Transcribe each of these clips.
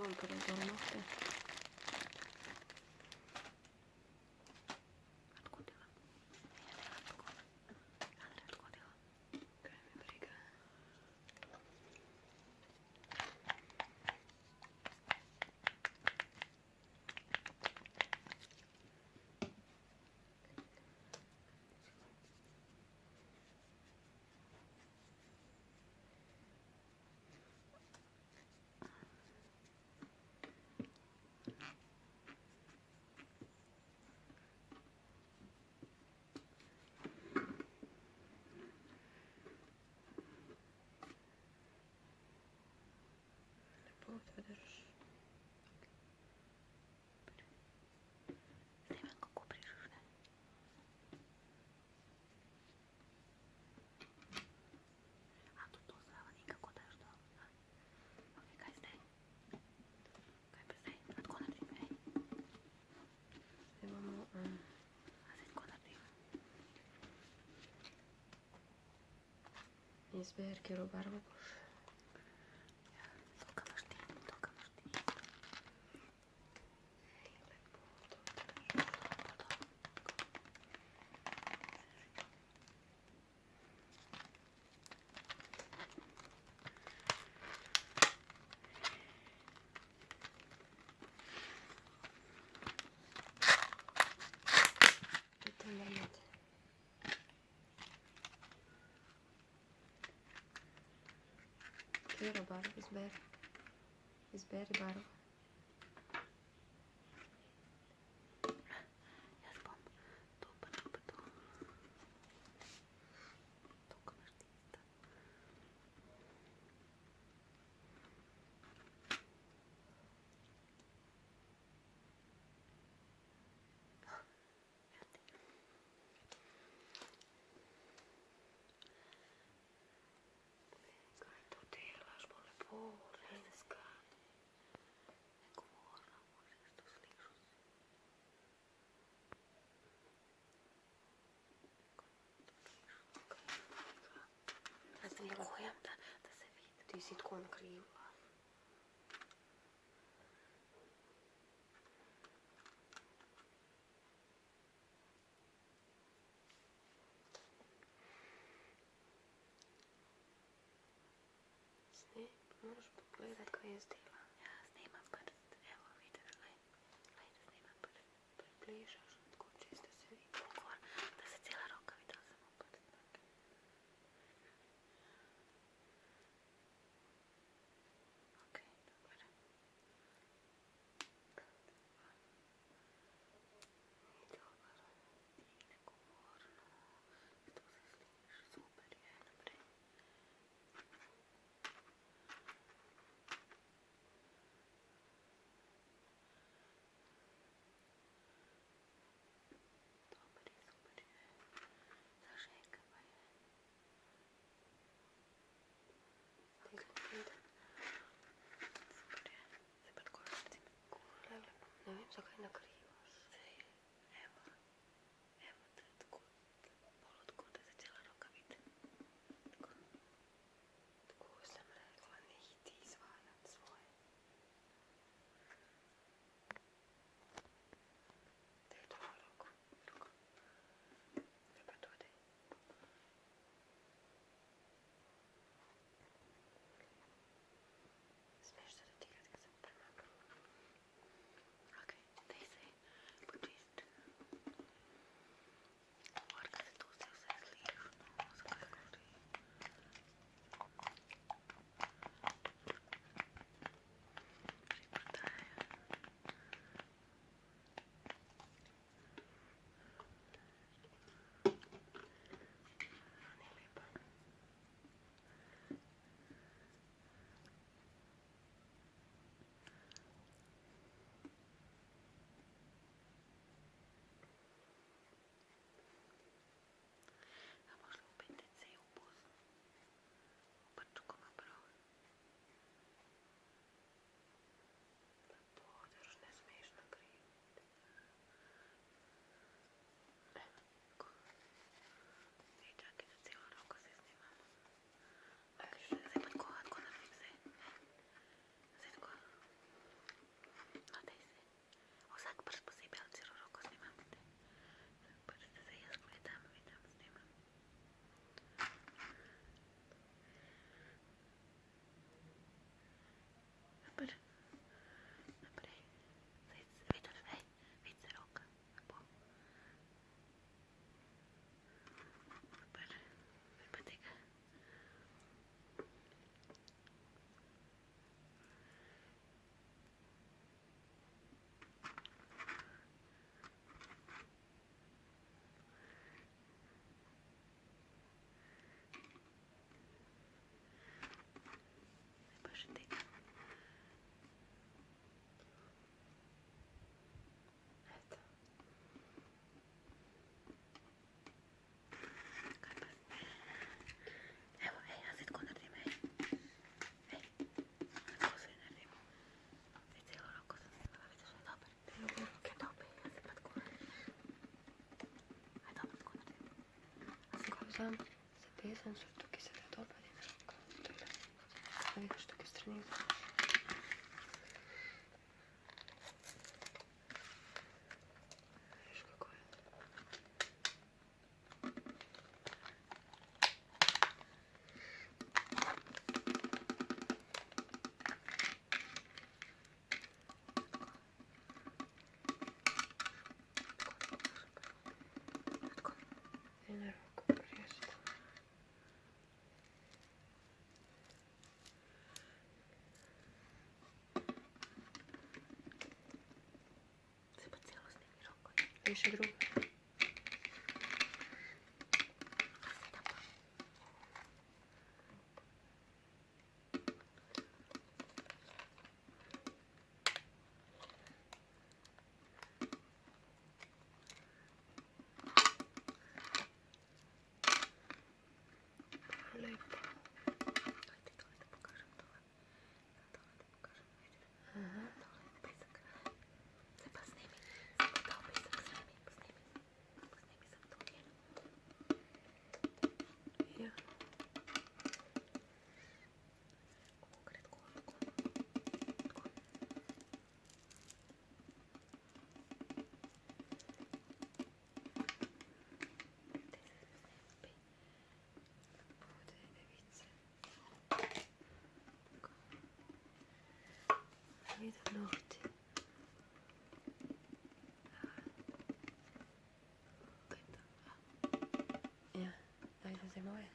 ompelen tuolla nohteen. Ratkotila. Ei ratkotila. Ratkotila. Kyllä me ylikään. Fotografisch. Snijmanko kuprižužne. A tu to zdrava nikako daš do. Ok, kaj zdaj? Kaj pa zdaj? A tako naredim, ej. Zdaj bomo... A zdaj tako naredim. Izberi, katero barvo boš. Katero barvo izberi? Izberi barvo. Jaz bom to pa to pa to. To, ko imaš tista. Kaj to delaš, bo lepo, ženska. Negovorno, možeš to slišati. Slikujem, da se vidi. Ti si tako nakriva. Snij, moraš pogledati, kaj jaz delam. Ja, snimam prst. Evo, vidiš, lej, da snimam prst. Približaš, tako čisto se vidi. Pogor, da se cijela roka videla samo prst. Ok, dobar. I dobar. I negovorno. To se sliš, super je, naprej. Dobar je, super je. Zažeka pa je. Tega vidim. Super je. Zdaj pa tako naredim. Lepo. Ne vem, zakaj nakrivaš. Zdaj, evo. Evo, da je tako. Bolj tako, da se cijela roka vidi. Tako. Tako sem rekla, ne iti izvajati svoje. Daj drugo roko. Drugo. Zdaj pa tudi. Smiješ se dotikati, kad se premaknem. Ok, daj se. sam sa pesom su tuki se da dopadi na ruka. Da vidiš tuki strani. Vidiš kako je. Na ruku priješta. Se pa cijelo snimi roko. Više drugo. Lepo. Ajde dole da pokažem dole. Dole da pokažem, vidiš? Aha. Dole je pisak. Se pa snimi. Se pa dao pisak, snimi. Snimi sam to njeno. Ja. Konkret gol. Ovdje je device. Vidi nohti. Ja, daj da se moje.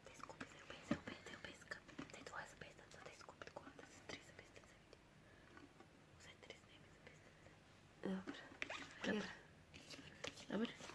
Daj skupi se obeska. Daj tvoja zapestaca, daj skupi kola da se 3 zapestaca vidi. Uzaj 3 snemi zapestaca. Dobro. Dobro.